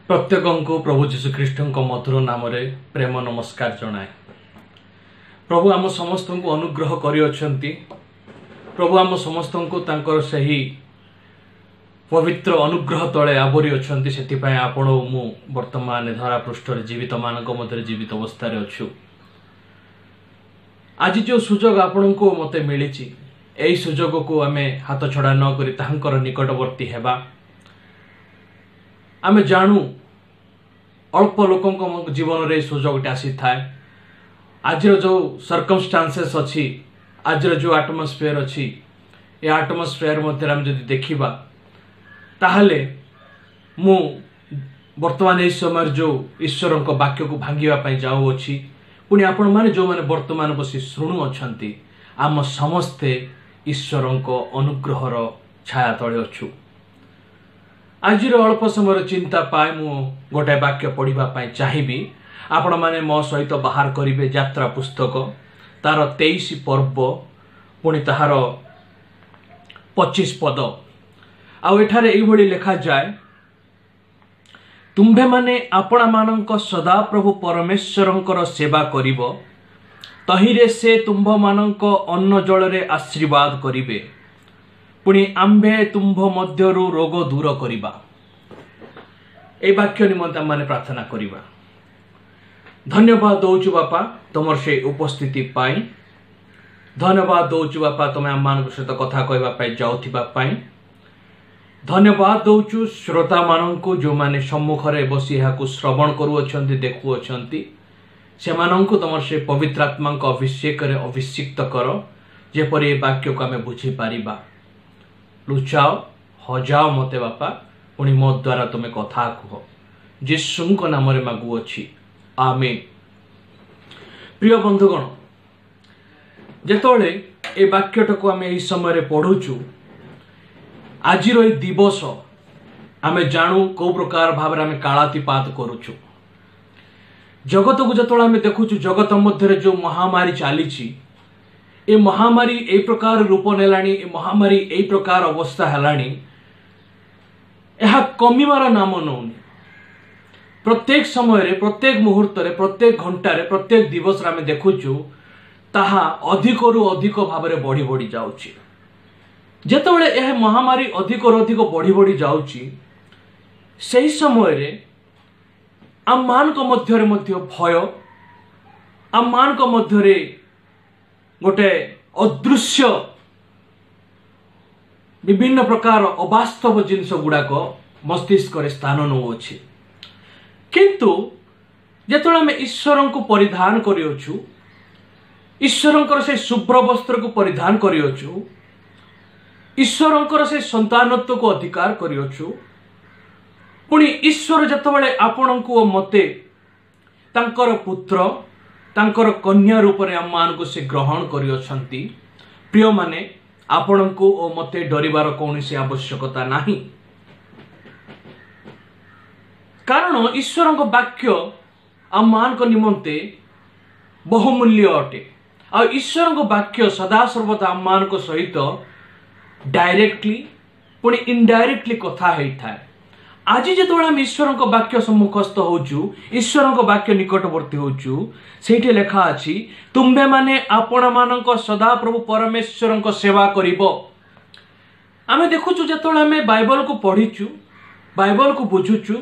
प्रत्येक को प्रभु जीशुख्रीष्ट मधुर नाम प्रेम नमस्कार जनाए। प्रभु आम समस्त को अनुग्रह करियछंती। प्रभु आम समस्त को तांकर सही पवित्र अनुग्रह तले आवरी अच्छी से आपण मु वर्तमान धरा पृष्ठ जीवित मानक मध्य जीवित अवस्था अच्छु। आज जो सुजोग आपण को मते मिली यही सुजोग को आम हाथ छड़ा न करी तांकर निकटवर्ती हेबा। आमे जानू अल्प लोक जीवन रे सुजोगटा आसी थाए। आज जो सर्कमस्टांसेस अच्छी आज जो आटमोस्फियर अच्छी ये आटमोस्फियर मध्य आम जदि देखिबा ताहले मु वर्तमान इस समय जो ईश्वर वाक्य को भांगिबा जाऊँगी पुणी आपण मैंने जो मैंने वर्तमान बसी शुणु अच्छा आम समस्ते ईश्वर अनुग्रहर छाया तले अच्छु। आज अल्प समय चिंता पाए मु गोटे वाक्य पढ़ापी चाहिए। आपण मैंने मो सहित बाहर करेंगे यात्रा पुस्तक तार 23 पर्व पुणी ताहार 25 पद आठारे यही लिखा जाए, तुम्भे माने आपण मानक सदा प्रभु परमेश्वर सेवा करिब, तहिरे से तुम्भ मानक अन्न जल रे आशीर्वाद करिबे, पुणी आंबे तुम्भ मध्यरु रोग दूर करिबा। ए वाक्य निमंते माने प्रार्थना करिबा। धन्यवाद दौचु बापा तुमर से उपस्थिति पाई। धन्यवाद दौचु बापा तुम आम मान सहित कथा कहवाई जाऊथिबा पाई। धन्यवाद दौचु श्रोता मानक जो माने सम्मुखरे बसी यहाँ श्रवण करुअछंती देखुअछंती सेमानंकु तुमर से पवित्र आत्मा अभिषेक अभिषिक्त कर जेपरि ए वाक्य को आमे बुझी पारिबा। लुचाओ हजाओ मते बापा पुणी मो द्वारा तुम्हें कथा कह जीशु नाम मागुअछि आमेन। प्रिय बंधुगण जेतोले ए वाक्यटा को आमे एही समय पढ़ुचु आज दिवस आमे जानू को प्रकार भाव आमे कालातिपात करुचु। जगत को जो आमे देखुचु जगत मध्य जो महामारी चली ए महामारी ए प्रकार रूप नेलानी ए महामारी ए प्रकार अवस्था हेलानी यह कमिबार नाम नौनी। प्रत्येक समय प्रत्येक मुहूर्त प्रत्येक घंटार प्रत्येक दिवस आमे देखुचु ताहा अधिक रु अधिक भाव में बढ़ी बढ़ी जाउची। जेतबेले यह महामारी अधिक रु अधिक बढ़ी बढ़ी जाउची सही समय आम मानक मध्य भय आम मानक मध्य गोटे अदृश्य विभिन्न प्रकार अवास्तव जिनस गुड़ाक मस्तिष्क स्थान नौछि। किंतु जेतबेले आमे ईश्वर को परिधान करियछु ईश्वर से शुभ्र वस्त्र को परिधान करियछु ईश्वर से संतानत्व को अधिकार करियछु पुणी ईश्वर जेतबेले आपण को मते तांकर पुत्र तांकर कन्या रूप में आम मान को से ग्रहण करियछंती। प्रिय माने आपण को ओ मते डरिबार कौनसी आवश्यकता नहीं, कारण ईश्वर वाक्य आम मान को निमंते बहुमूल्य अटे। आ ईश्वर वाक्य सदा सर्वदा आम मान को सहित डायरेक्टली पुणी इनडायरेक्टली कथा होता है। आज जो आम ईश्वर वाक्य सम्मुखस्थ होचु ईश्वर वाक्य निकटवर्ती होचु सेठी लेखा अछि, तुम्भे माने आपण मानक सदा प्रभु परमेश्वर सेवा करिबो। आमे देखुचु जेतोळे आमे बाइबल को पढ़ीचु बाइबल को बुझुचु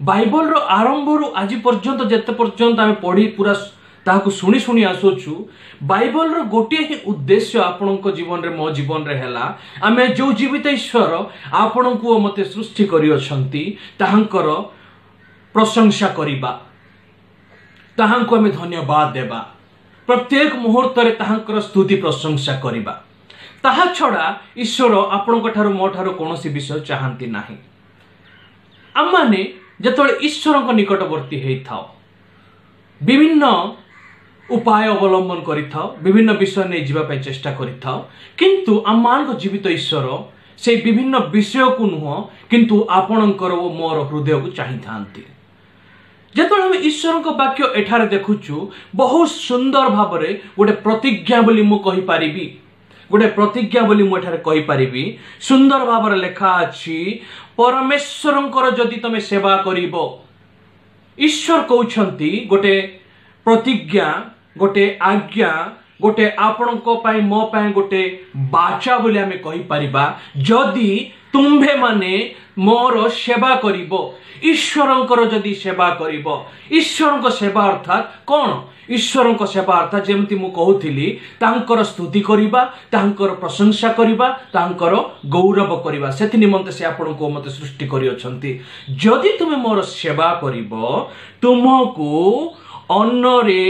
बाइबल रो आरंभ रु आज पर्यंत जेते पर्यंत आमे पढ़ी पूरा ताहाको सुनी सुनी आसुचु बाइबल रो गोटे ही उद्देश्य आपणको जीवन रे मो जीवन रे हैला आमे जो जीवित ईश्वर आपणको मते सृष्टि करि अछंती ताहांकर प्रशंसा करिबा, ताहांको आमे धन्यवाद देबा, प्रत्येक मुहूर्त रे ताहांकर स्तुति प्रशंसा करिबा। ताहा छड़ा ईश्वर आपणको ठारो मो ठारो कोनोसी विषय चाहंती नाही। आम माने जेतोळे ईश्वर निकटवर्ती हेइथाओ विभिन्न उपाय अवलंबन करिथाओ विभिन्न विषय नहीं जीवाई चेष्टा करिथाओ किंतु आम मान जीवित ईश्वर से विभिन्न विषय को नुह किंतु आपणकर ओ मोर हृदय को चाही थांती। जेतबेले हम ईश्वर को वाक्य एठारे देखुचु बहुत सुंदर भाव रे गोटे प्रतिज्ञा बोली मु कहि पारिबी गोटे प्रतिज्ञा बोली मु एठारे कहि पारिबी सुंदर भाव रे लेखा अछि परमेश्वरंकर जदि तमे सेवा करिवो ईश्वर कहउछंती गोटे प्रतिज्ञा गोटे आज्ञा गोटे आपणको पाई मो पाई गोटे बाचा बोली आमे कहि परिबा जदि तुम्भे माने मोर सेवा करिबो ईश्वरंकर जदि सेवा करिबो ईश्वरंक सेवा अर्थात कोन ईश्वरंक सेवा अर्थात जेमति मु कहउथिली तांकर स्तुति करिबा तांकर प्रशंसा करिबा तांकर गौरव करिबा सेति निमंते से आपणको मते सृष्टि करि अछंती जदि तुमे मोर सेवा करिबो तुमको अन्न रे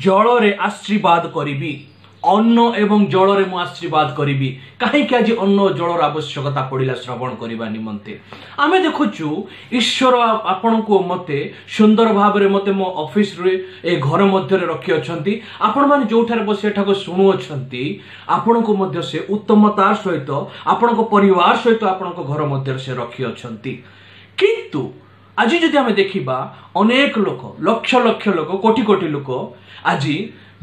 जल रे आशीर्वाद करिबी अन्न एवं जल रे मु आशीर्वाद करिबी काहे कि आज अन्न जलर आवश्यकता पड़िला श्रवण करिबा निमंते आमे देखुचु ईश्वर आपन को मते सुंदर भाव रे मते मो ऑफिस रे ए घर मध्य रे रखि अछंती आपन माने जोठार बसे एठा को सुनु अछंती आपन को मध्य से उत्तमता सहित आपन को परिवार सहित आपन को घर मध्य से रखि अछंती किंतु आज जदि आमे देखिबा अनेक लोक लक्ष लक्ष लोक कोटि कोटि लोक आज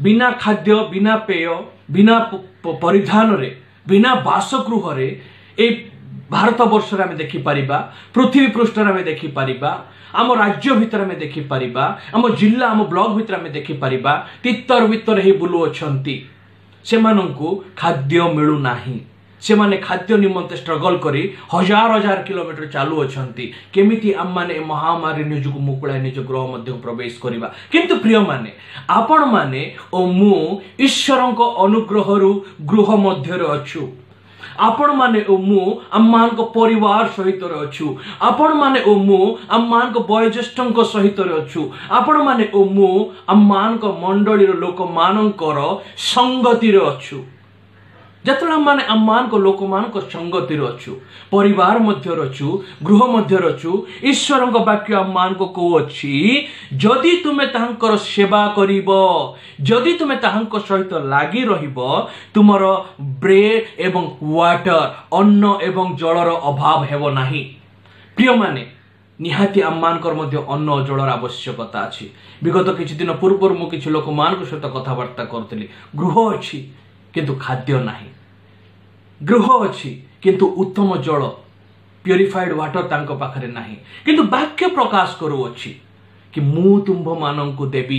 बिना खाद्य बिना पेय बिना परिधान रे बिना बासगृह रे ए भारत वर्ष रे आमे देखि परिबा पृथ्वी पृष्ठ रे आमे देखि परिबा आम राज्य भितर आमे देखि परिबा आम जिल्ला आम ब्लॉक भितर आमे देखि परिबा तितर भितर हे बुलु अछंती सेमानंकु खाद्य मिलु नाही से माने खाद्य निमंते स्ट्रगल करी हजार हजार किलोमीटर चालू अछंती केमिति आम माने महामारी निजुक मुकुळा निज ग्रह मध्य प्रवेश करिबा किंतु प्रिय माने आपण माने ओ मु ईश्वरंक अनुग्रह रु गृह मध्य रे अछु आपण माने ओ मु आम्मान को परिवार सहित रे अछु आपण माने ओ मु आम्मान को वयोज्येष्ठंक सहित रे अछु आपण माने ओ मु आम्मान को मंडली रो लोक मानकर संगति रे अछु जतला माने अम्मान को लोक मान को संगति रचु परिवार मध्य रचु गृह मध्य रचु ईश्वर वाक्य अम्मान को को अछि जदि तुमे तांकर सेवा करिवो जदि तुमे तांको सहित लागि रहिबो तुमरो ब्रेड एवं वाटर अन्न एवं जलर अभाव हेबो नाही प्रिय माने निहाती आम्मानकर मध्य अन्न जलर आवश्यकता अछि विगत किछि दिन पूर्व मु किछि लोक मान को सहित कथा वार्ता करतली गृह अछि किंतु खाद्य नाही गृह अछि किंतु उत्तम जल प्यूरिफाइड वाटर तांको पाखरे नाही किंतु वाक्य प्रकाश करू अछि कि मु तुम्भ मानंकु देवी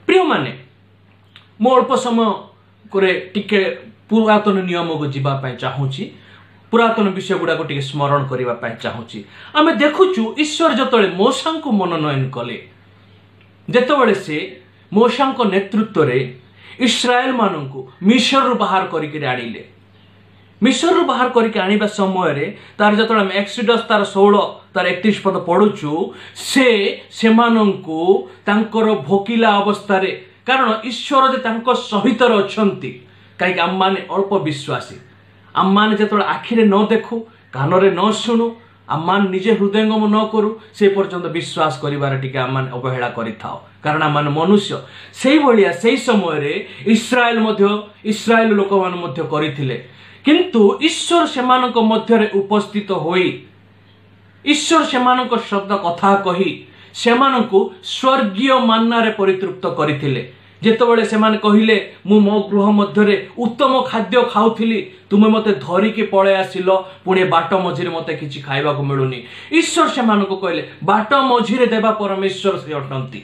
प्रिय माने मो अल्प समय करे टिके पुरातन नियम को जीवा पय चाहूची पुरातन विषय गुडा को टिके स्मरण करिवा पय चाहूची आमे देखुचु ईश्वर जतळे मोशांकु मनोनयन कले जेतबळे से मोशांको नेतृत्व रे इस्राएल मानंकु मिस्र रु बाहर करिके आनिले मिस्र रु बाहर करिके आनिबा समय रे तार जतळे हम एक्सोडस तार 16 तार 31 पद पढुचु से मानंकु तांकर भोकिला अवस्था रे कारण ईश्वर जे तांको सहित अछंती काई हम माने अल्प विश्वासी हम माने जतळे आखि रे न देखु कान रे न सुनु आमान निजे हृदयंगम न करू से पर्यंत विश्वास करिवार टिके आमान अवहेला करिथाओ कारण आमान मनुष्य सेही भलिया सेही समय रे इस्राएल लोक मान मध्य करिथिले किंतु ईश्वर सेमानक मध्य रे उपस्थित होई ईश्वर सेमानक शब्द कथा कही सेमानकु स्वर्गीय मान्ना रे परितृप्त करिथिले जेतबळे सेमान कहिले मु मो गृह मध्य रे उत्तम खाद्य खाउथिली तुमे मते धरी के पळे आसिलो पुणे बाट मझिरे मते किछि खाइबा को मिलुनी ईश्वर सेमान को कहले बाट मझिरे देबा परमेश्वर से अटंती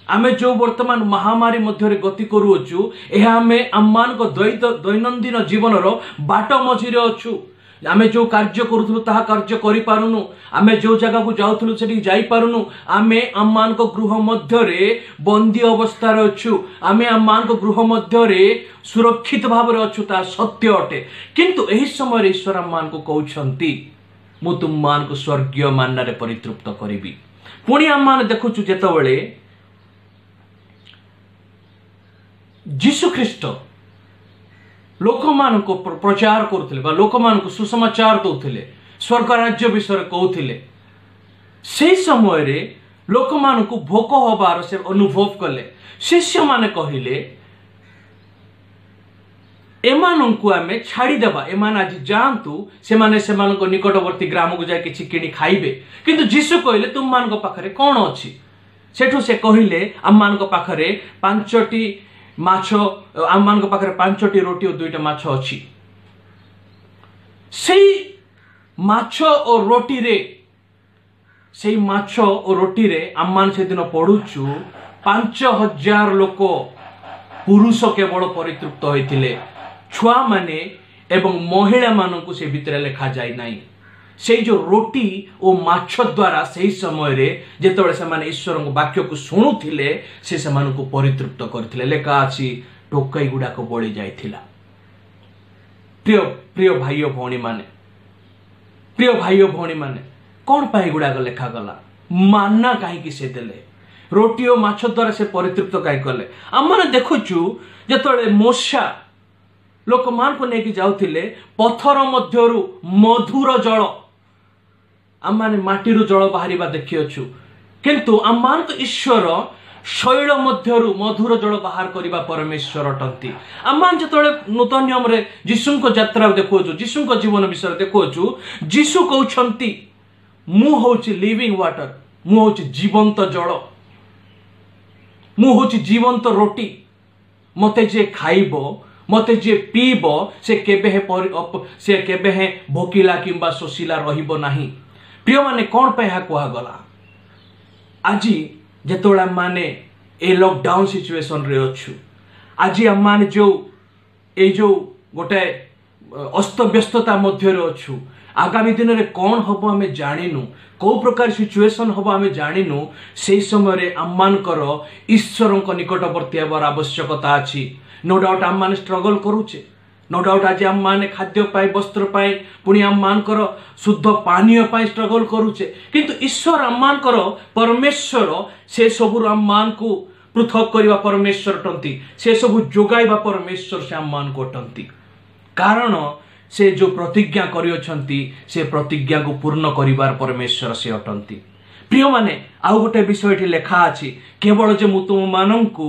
आमे जो वर्तमान महामारी मध्य रे गति करूछु एहा आमे अम्मान को दैनंदिन जीवन रो बाट मझिरे अछु आमे जो कार्य करूथुलु ताहा कार्य करि पारुनु आमे जो जगह को जाउथुलु सेठी जाई पारुनु आमे अम्मान को गृह मध्य रे बंदी अवस्था रे अछु आमे अम्मान को गृह मध्य रे सुरक्षित भाव रे अछु ता सत्य अटे किंतु एही समय रे ईश्वर अम्मान को कहउछंती मु तुम मान को स्वर्गीय मान्ना रे परितृप्त करिबी पुणी अम्मान देखुछु जेतबळे जीसु ख्रीष्ट लोक मान को प्रचार करथिले बा लोक मान को सुसमाचार दउथिले स्वर्ग राज्य विषय कहउथिले से समय रे लोक मान को भोक होबार से अनुभव कले शिष्य माने कहिले एमानंकु आमे छाड़ी देबा एमान आज जानतु से माने सेमान को निकटवर्ती ग्राम को जाय किछि किनी खाइबे किंतु जीसु कहिले तुम मान को पाखरे कोन अछि सेठु से कहिले हम मान को पाखरे 5टी माछ आम मान पाखरे 5टी रोटी और 2टा माछ अछि सेही माछ और रोटी रे से माछ और रोटी रे आम्मान से दिन पढ़ुचु 5000 लोक पुरुष केवल परितृप्त होते छुआ माने एवं महिला मानू से भितर लिखा जाए ना से जो रोटी और माछ द्वारा से समय रे जेतबे से माने ईश्वर वाक्य को शुणुथिले से को परितृप्त करथिले लेखा अछि टोकई गुडा को बळी जाइथिला। प्रिय प्रिय भाई भौणी माने कौन पाई गुडा लेखा गला माना कहीं से देले रोटी और माछ द्वारा से परितृप्त कहीं कले आम मैंने देखुचु जेतबे मूषा लोक मान को लेकिन जाउथिले पत्थर मध्यरु मधुर जल आम माने माटीरु जल बाहरिबा देखि अछु किंतु आम मान तो ईश्वर शैल मध्यरु मधुर जल बाहर करिबा परमेश्वर अटंती। आम मान जेतबे नूतन नियम रे जीशुंको यात्रा देखुछु जीशुंको जीवन विषय देखुछु जीशु कहउछंती मु होछि लिविंग वाटर मु होछि जीवंत जल मु होछि जीवंत रोटी मते जे खाइबो मते जे पीबो से केबे हे भोकिला किंबा शोषिला रहिबो नाही। प्रिय माने कौन पे कहा गला आज जेतोला माने ए लॉकडाउन सिचुएशन रे अछु आज हम माने जो गोटे अस्त व्यस्तता मध्य रे अछु आगामी दिन रे कौन हबो हमें जानिनु को प्रकार सिचुएशन हबो हमें जानिनु से समय रे आम्मानकर ईश्वरक निकटवर्ती हेबार आवश्यकता अछि। नो डाउट आम माने स्ट्रगल करूचे नो डाउट आज आम माने खाद्य पाई वस्त्र पाई पुणी आम मानकर शुद्ध पानीय पाई स्ट्रगल करूचे किंतु ईश्वर आम मानकर परमेश्वर से सबु आम मान को पृथक करवा परमेश्वर अटंती से सबु जोगाइबा परमेश्वर से आम मान को अटंती कारण से जो प्रतिज्ञा करियछंती से प्रतिज्ञा को पूर्ण करिवार परमेश्वर से अटंती। प्रिय माने आउ गोटे विषय लेखा अछि केवल जे मु तुम मानंकु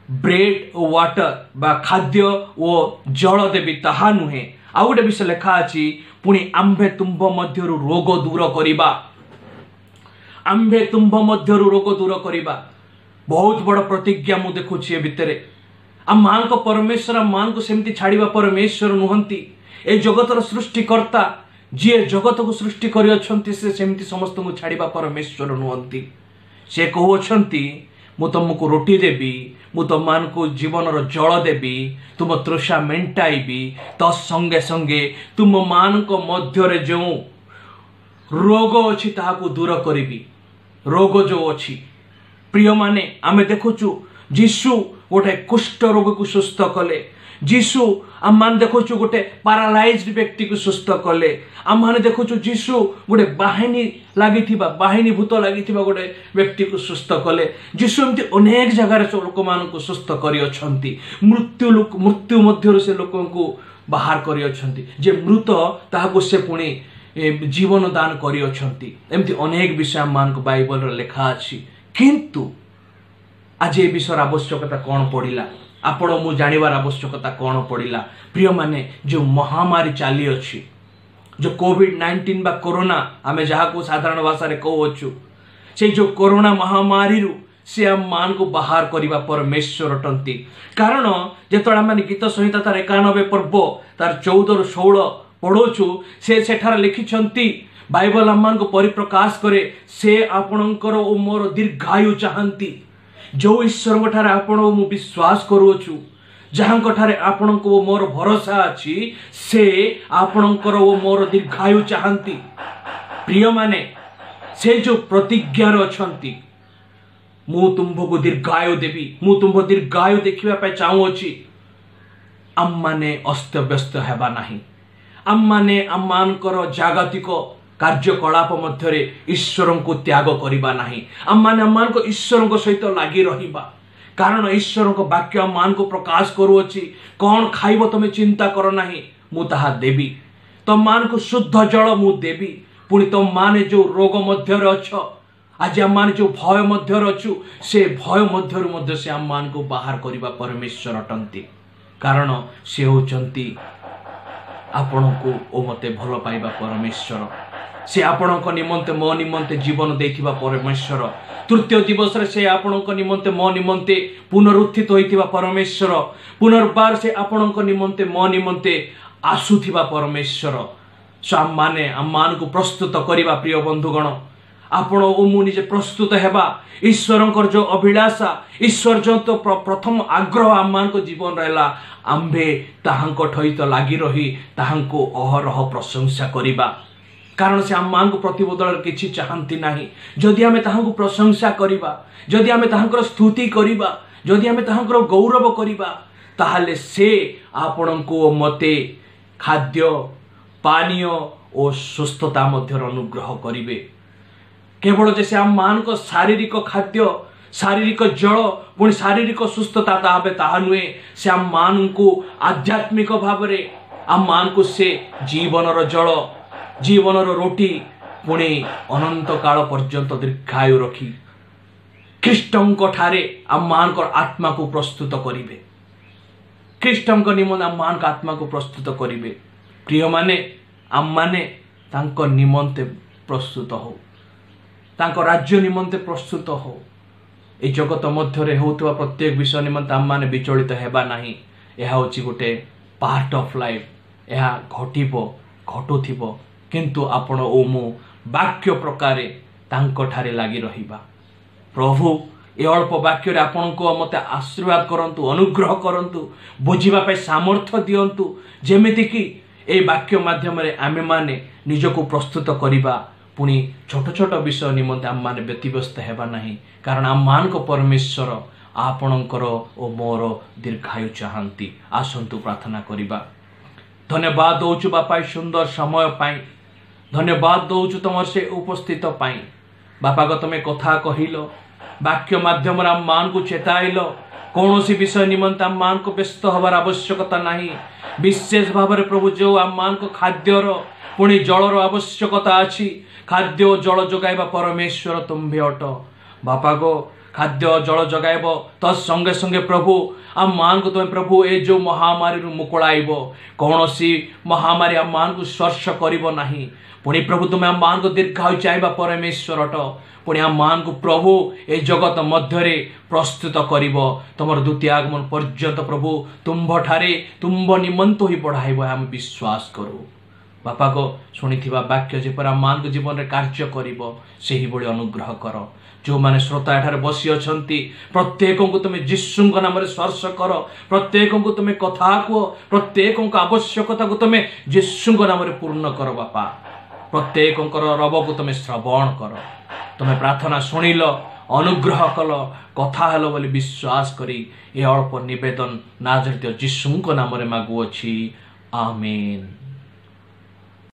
ब्रेड और वाटर बा खाद्य और जल देवी ताहा नुहे आउ गोटे विषय लेखा अछि पुणी आंभे तुम्भ मध्यरु रोग दूर करिबा आंभे तुम्भ मध्यरु रोग दूर करिबा बहुत बड़ प्रतिज्ञा मु देखुछि ए भितरे आम मान को परमेश्वर मान को सेमती छाड़िबा परमेश्वर नुहंती ए जगतर सृष्टिकर्ता जी जगत को सृष्टि करियछंती से सेमती समस्त को छाड़िबा परमेश्वर नुहंती से कहउछंती मु तुमको रोटी देवी मु तुम मान को जीवन जल देवी तुम तृषा मेंटाइबी तो संगे संगे तुम मान को मध्य जो रोग अच्छी ताहाको दूर करी रोग जो अच्छी। प्रिय माने आमे देखुचु जीशु गोटे कुष्ठ रोग को सुस्थ कले जीशु आम मान देखुचु गोटे पारालाइज्ड व्यक्ति को सुस्थ कले आम माने देखुचु जीशु गोटे बाहिनी भूत लगी गोटे व्यक्ति को सुस्थ कले जीशु एमती अनेक जगार लोक मान सुस्थ करी मृत्यु मध्य से लोक बाहर करी जे मृत ताहाको से पुणी जीवन दान करी एमती अनेक विषय आम मान बाइबल लेखा अछि किंतु आज ए विषय आवश्यकता कौन पड़िला आपण मु जानिबार आवश्यकता कौन पड़िला। प्रिय माने जो महामारी चली अछि जो कोविड-19 बा कोरोना आमे जहा को साधारण भाषा रे कहउछु से जो कोरोना महामारी रु से आम मान को बाहर करिबा परमेश्वर अटंती कारण जेतोला माने गीत संहिता तार 91 पर्व तार 14 रु 16 पढ़ोछु से सेठार लिखिछंती बाइबल आम मान को परिप्रकाश करे से आपणकर ओ मोर दीर्घायु चाहंती जो ईश्वर ठारे आपण मु विश्वास करूछु जहां ठारे आपण को मोर भरोसा अछि से आपणकर ओ मोर दीर्घायु चाहंती। प्रिय माने से जो प्रतिज्ञा अछंती मु तुमको दीर्घायु देवी मु तुम दीर्घायु देखिबा पे चाहूछि आम माने अस्त व्यस्त हेबा नाही आम माने आम मानकर जागतिक कार्यकलाप मध्य ईश्वर को त्याग करिबा नाही आम मान को ईश्वर को सहित लागी रहिबा कारण ईश्वर को वाक्य आम मान को प्रकाश करूछि कौन खाइबो तमे चिंता कर नाही मु ताहा देबी तम मान को शुद्ध जल मु देबी पुणी तम माने जो रोग मध्य अछ आज आम मान जो भय मध्य अछु से भय मध्य से आम मान को बाहर करिबा परमेश्वर अटंती कारण से होचंती आपण को ओ मते भल पाइबा परमेश्वर से आपण निमंते मो निमंते जीवन देथिबा परमेश्वर तृतीय दिवस रे से आपण निमंते मो निमंते पुनरुत्थित होइथिबा परमेश्वर पुनर्बार से आपण निमंते मो निमंते आसुथिबा परमेश्वर सो आम मान को प्रस्तुत करिबा प्रिय बंधुगण आपण ओ मु निजे प्रस्तुत हेबा ईश्वरंकर जो अभिलाषा ईश्वर जो तो प्रथम आग्रह आम मान को जीवन रहला आम्भे ताहांको ठहित लागी रही ताहांको अहरह प्रशंसा करिबा कारण से आम मान को प्रतिबदल किछि चाहंती नाही जदि आमे ताहांको प्रशंसा करिबा जदि आमे ताहांकर स्तुति करिबा जदि आमे ताहांकर गौरव करिबा ताहाले से आपणको मते खाद्य पानीय और सुस्थता मध्य अनुग्रह करिवे केवल जैसे आम मान को शारीरिक खाद्य शारीरिक जल पुणी शारीरिक सुस्थता ताबे ताहा नुहे से आम मान को आध्यात्मिक भाव में आम मान को से जीवनर जल जीवनर रोटी पुणी अनंत काल पर्यंत दीर्घायु रखी ख्रीष्टंक ठारे आम मान को आत्मा को प्रस्तुत करिवे ख्रीष्टंक निमंते आम मान को आत्मा को प्रस्तुत करिवे प्रिय माने आम माने तांको निमंते प्रस्तुत हो तांको राज्य निमंते प्रस्तुत हो ए जगत मध्य होउतवा प्रत्येक विषय निमंते आम माने विचलित हेबा नाही एहा होची गोटे पार्ट ऑफ लाइफ एहा घटिबो घटुथिबो किंतु आपण ओ मु वाक्य प्रकारे तांको ठारे लागि रहिबा प्रभु ए अल्प वाक्य रे आपण को मते आशीर्वाद करंतु अनुग्रह करंतु बुझिबा पे सामर्थ्य दियंतु जेमिति कि ए वाक्य माध्यम रे आमे माने निजको प्रस्तुत करिबा पुणी छोट छोट विषय निमंते आम माने व्यतिव्यस्त हेबा नाही कारण आम मान को परमेश्वर आपणकर ओ मोर दीर्घायु चाहंती आसंतु प्रार्थना करिबा धन्यवाद दउछु बापा सुंदर समय पाई धन्यवाद दउछु तमर से उपस्थित पाई बापा को तमे कथा कहिलो वाक्य माध्यम आम मान को चेताइल कौन सी विषय निमंते आम मान को व्यस्त हबार आवश्यकता नहीं विशेष भाव में प्रभु जो आम मान को खाद्यर पुणी जलर आवश्यकता अच्छी खाद्य जल जगाइबा परमेश्वर तुम्भे अट बापा गो खाद्य जल जगाइब तत्संगे संगे प्रभु आम मान को तुम्हें प्रभु ए जो महामारी मुकुड़ाइब कौन सी महामारी आम मान को स्पर्श करिब नाही पुणी प्रभु तुम्हें आम मान को दीर्घायु चाहबा परमेश्वर अट पुणी आम मान को प्रभु ए जगत मध्य प्रस्तुत करिब तुमर द्वितीय आगमन पर्यंत प्रभु तुम्भ ठारे तुम्भ निमंत ही बढ़ाइब आम विश्वास करू बापा को शुणिथिबा वाक्य जेपर आम मान को जीवन रे कार्य करिब सेही बड़ी अनुग्रह कर जो माने श्रोता एठारे बसी अछंती प्रत्येक को तुम यीशु नाम रे स्पर्श कर प्रत्येक को तुम कथा को प्रत्येक आवश्यकता को तुम यीशु नाम रे पूर्ण कर बापा प्रत्येक रब को तुम श्रवण कर तुम प्रार्थना शुणिल अनुग्रह कल कथा हेलो बोली विश्वास करी ए अल्प निवेदन नाजरित यीशु नाम रे मागुअछि आमेन।